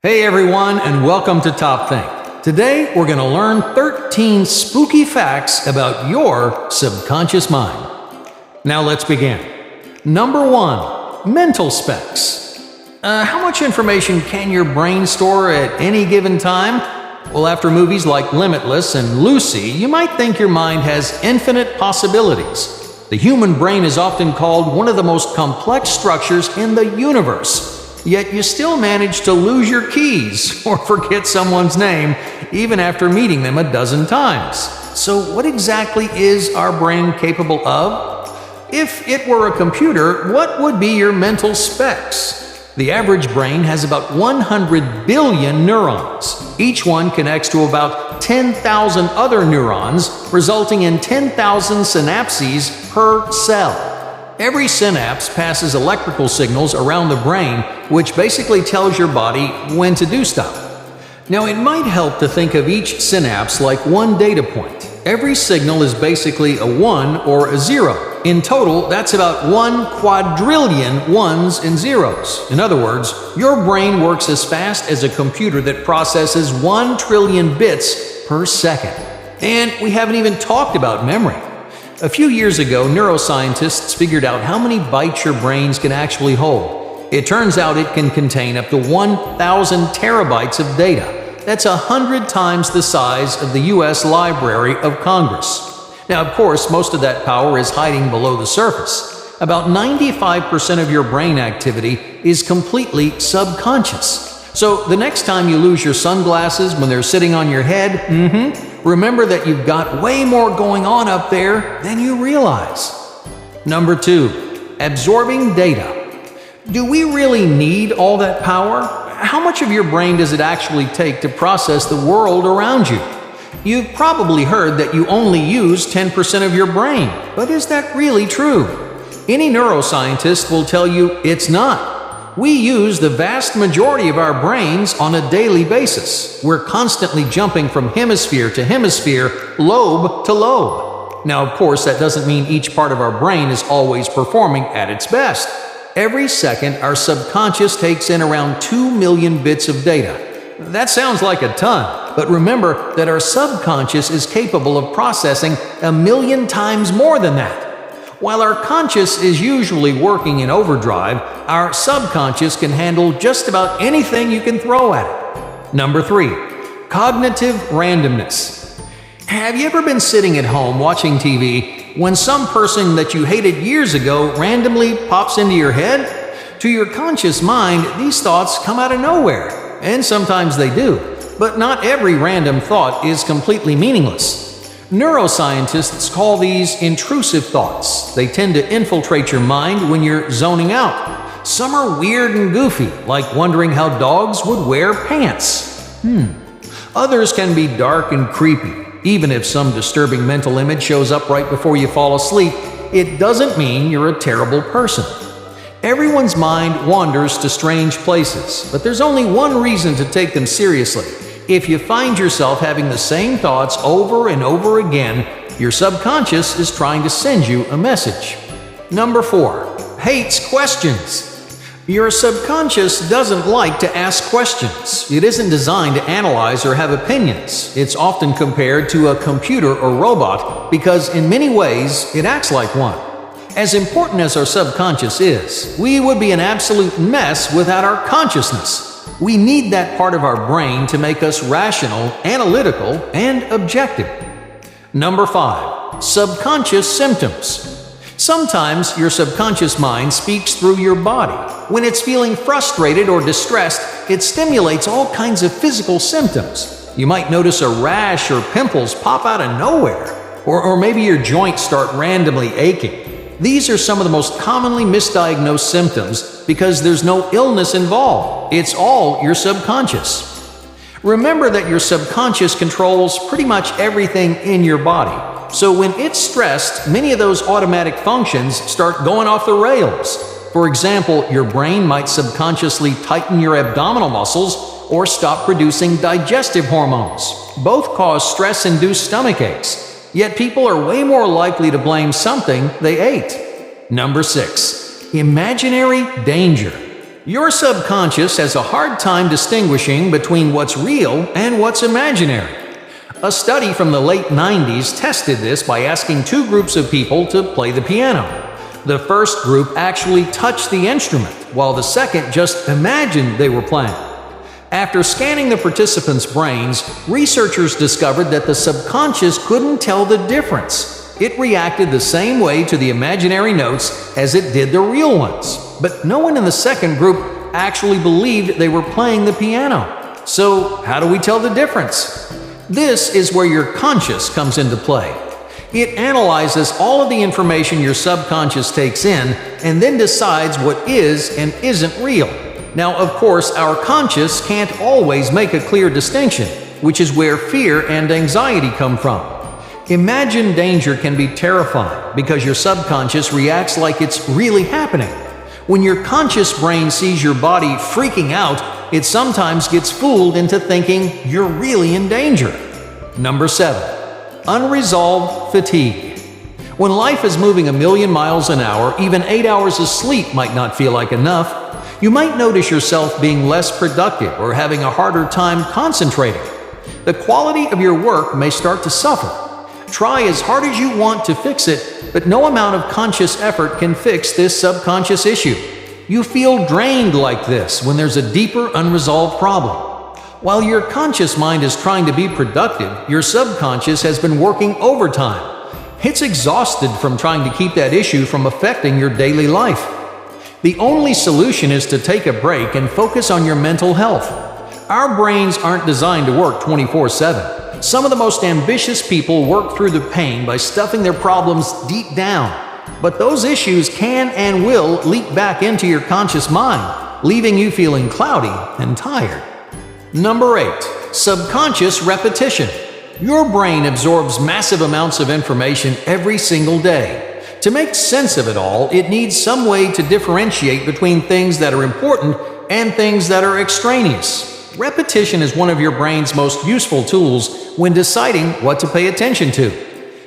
Hey everyone, and welcome to Top Think. Today we're going to learn 13 spooky facts about your subconscious mind. Now let's begin. Number 1, mental specs. How much information can your brain store at any given time? Well, after movies like Limitless and Lucy, you might think your mind has infinite possibilities. The human brain is often called one of the most complex structures in the universe. Yet you still manage to lose your keys or forget someone's name even after meeting them a dozen times. So what exactly is our brain capable of? If it were a computer, what would be your mental specs? The average brain has about 100 billion neurons. Each one connects to about 10,000 other neurons, resulting in 10,000 synapses per cell. Every synapse passes electrical signals around the brain, which basically tells your body when to do stuff. Now, it might help to think of each synapse like one data point. Every signal is basically a 1 or a 0. In total, that's about 1 quadrillion ones and zeros. In other words, your brain works as fast as a computer that processes 1 trillion bits per second. And we haven't even talked about memory. A few years ago, neuroscientists figured out how many bytes your brains can actually hold. It turns out it can contain up to 1,000 terabytes of data. That's 100 times the size of the U.S. Library of Congress. Now, of course, most of that power is hiding below the surface. About 95% of your brain activity is completely subconscious. So the next time you lose your sunglasses when they're sitting on your head, remember that you've got way more going on up there than you realize. Number 2, absorbing data. Do we really need all that power? How much of your brain does it actually take to process the world around you? You've probably heard that you only use 10% of your brain, but is that really true? Any neuroscientist will tell you it's not. We use the vast majority of our brains on a daily basis. We're constantly jumping from hemisphere to hemisphere, lobe to lobe. Now, of course, that doesn't mean each part of our brain is always performing at its best. Every second, our subconscious takes in around 2 million bits of data. That sounds like a ton, but remember that our subconscious is capable of processing 1 million times more than that. While our conscious is usually working in overdrive, our subconscious can handle just about anything you can throw at it. Number 3, cognitive randomness. Have you ever been sitting at home watching TV when some person that you hated years ago randomly pops into your head? To your conscious mind, these thoughts come out of nowhere, and sometimes they do. But not every random thought is completely meaningless. Neuroscientists call these intrusive thoughts. They tend to infiltrate your mind when you're zoning out. Some are weird and goofy, like wondering how dogs would wear pants. Others can be dark and creepy. Even if some disturbing mental image shows up right before you fall asleep, it doesn't mean you're a terrible person. Everyone's mind wanders to strange places, but there's only one reason to take them seriously. If you find yourself having the same thoughts over and over again, your subconscious is trying to send you a message. Number 4, hates questions. Your subconscious doesn't like to ask questions. It isn't designed to analyze or have opinions. It's often compared to a computer or robot because in many ways it acts like one. As important as our subconscious is, we would be an absolute mess without our consciousness. We need that part of our brain to make us rational, analytical, and objective. Number 5, subconscious symptoms. Sometimes your subconscious mind speaks through your body. When it's feeling frustrated or distressed, it stimulates all kinds of physical symptoms. You might notice a rash or pimples pop out of nowhere, or maybe your joints start randomly aching. These are some of the most commonly misdiagnosed symptoms because there's no illness involved. It's all your subconscious. Remember that your subconscious controls pretty much everything in your body. So when it's stressed, many of those automatic functions start going off the rails. For example, your brain might subconsciously tighten your abdominal muscles or stop producing digestive hormones. Both cause stress-induced stomach aches. Yet people are way more likely to blame something they ate. Number 6, imaginary danger. Your subconscious has a hard time distinguishing between what's real and what's imaginary. A study from the late 90s tested this by asking two groups of people to play the piano. The first group actually touched the instrument, while the second just imagined they were playing. After scanning the participants' brains, researchers discovered that the subconscious couldn't tell the difference. It reacted the same way to the imaginary notes as it did the real ones. But no one in the second group actually believed they were playing the piano. So, how do we tell the difference? This is where your conscious comes into play. It analyzes all of the information your subconscious takes in and then decides what is and isn't real. Now, of course, our conscious can't always make a clear distinction, which is where fear and anxiety come from. Imagined danger can be terrifying because your subconscious reacts like it's really happening. When your conscious brain sees your body freaking out, it sometimes gets fooled into thinking you're really in danger. Number 7. Unresolved fatigue. When life is moving a million miles an hour, even 8 hours of sleep might not feel like enough. You might notice yourself being less productive or having a harder time concentrating. The quality of your work may start to suffer. Try as hard as you want to fix it, but no amount of conscious effort can fix this subconscious issue. You feel drained like this when there's a deeper unresolved problem. While your conscious mind is trying to be productive, your subconscious has been working overtime. It's exhausted from trying to keep that issue from affecting your daily life. The only solution is to take a break and focus on your mental health. Our brains aren't designed to work 24/7. Some of the most ambitious people work through the pain by stuffing their problems deep down. But those issues can and will leak back into your conscious mind, leaving you feeling cloudy and tired. Number 8. Subconscious repetition. Your brain absorbs massive amounts of information every single day. To make sense of it all, it needs some way to differentiate between things that are important and things that are extraneous. Repetition is one of your brain's most useful tools when deciding what to pay attention to.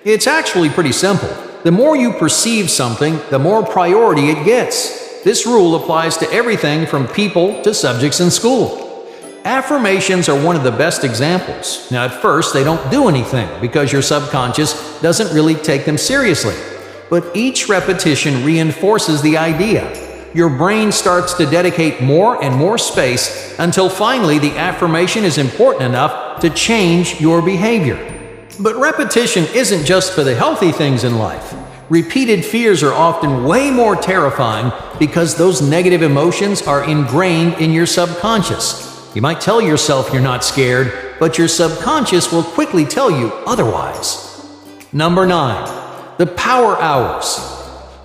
It's actually pretty simple. The more you perceive something, the more priority it gets. This rule applies to everything from people to subjects in school. Affirmations are one of the best examples. Now, at first, they don't do anything because your subconscious doesn't really take them seriously. But each repetition reinforces the idea. Your brain starts to dedicate more and more space until finally the affirmation is important enough to change your behavior. But repetition isn't just for the healthy things in life. Repeated fears are often way more terrifying because those negative emotions are ingrained in your subconscious. You might tell yourself you're not scared, but your subconscious will quickly tell you otherwise. Number 9. The power hours.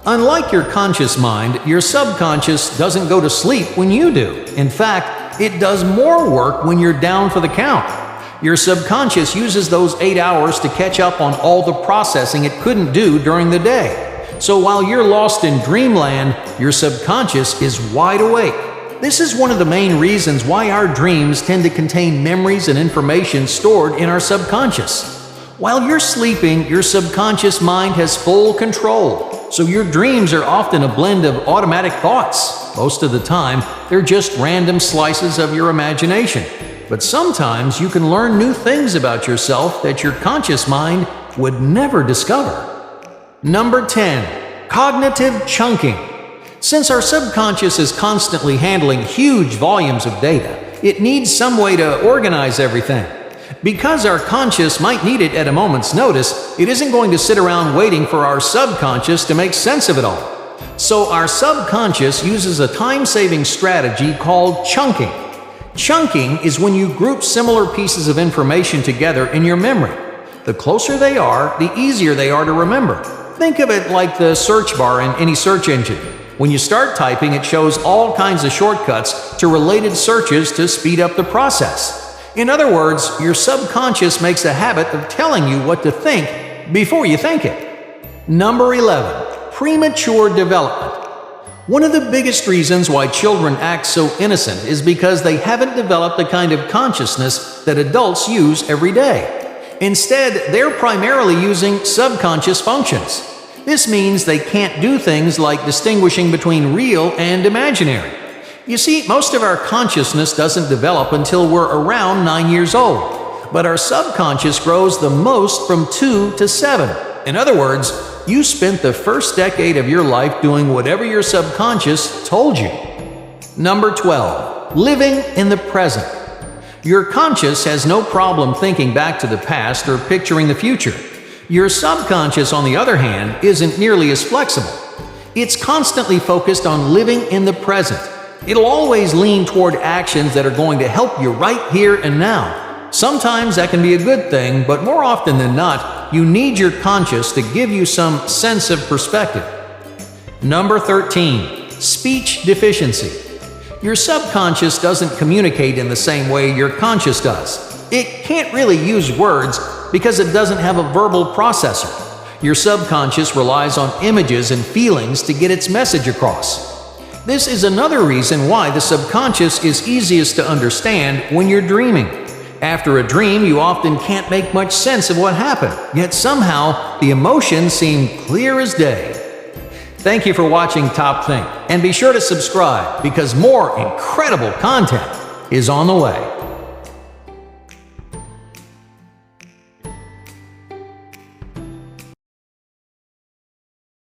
Unlike your conscious mind, your subconscious doesn't go to sleep when you do. In fact, it does more work when you're down for the count. Your subconscious uses those 8 hours to catch up on all the processing it couldn't do during the day. So while you're lost in dreamland, your subconscious is wide awake. This is one of the main reasons why our dreams tend to contain memories and information stored in our subconscious. While you're sleeping, your subconscious mind has full control. So your dreams are often a blend of automatic thoughts. Most of the time, they're just random slices of your imagination. But sometimes you can learn new things about yourself that your conscious mind would never discover. Number 10. Cognitive chunking. Since our subconscious is constantly handling huge volumes of data, it needs some way to organize everything. Because our conscious might need it at a moment's notice, it isn't going to sit around waiting for our subconscious to make sense of it all. So our subconscious uses a time-saving strategy called chunking. Chunking is when you group similar pieces of information together in your memory. The closer they are, the easier they are to remember. Think of it like the search bar in any search engine. When you start typing, it shows all kinds of shortcuts to related searches to speed up the process. In other words, your subconscious makes a habit of telling you what to think before you think it. Number 11. Premature development. One of the biggest reasons why children act so innocent is because they haven't developed the kind of consciousness that adults use every day. Instead, they're primarily using subconscious functions. This means they can't do things like distinguishing between real and imaginary. You see, most of our consciousness doesn't develop until we're around 9 years old, but our subconscious grows the most from 2 to 7. In other words, you spent the first decade of your life doing whatever your subconscious told you. Number 12. Living in the present. Your conscious has no problem thinking back to the past or picturing the future. Your subconscious, on the other hand, isn't nearly as flexible. It's constantly focused on living in the present. It'll always lean toward actions that are going to help you right here and now. Sometimes that can be a good thing, but more often than not, you need your conscious to give you some sense of perspective. Number 13. Speech deficiency. Your subconscious doesn't communicate in the same way your conscious does. It can't really use words because it doesn't have a verbal processor. Your subconscious relies on images and feelings to get its message across. This is another reason why the subconscious is easiest to understand when you're dreaming. After a dream, you often can't make much sense of what happened, yet somehow the emotions seem clear as day. Thank you for watching Top Think, and be sure to subscribe because more incredible content is on the way.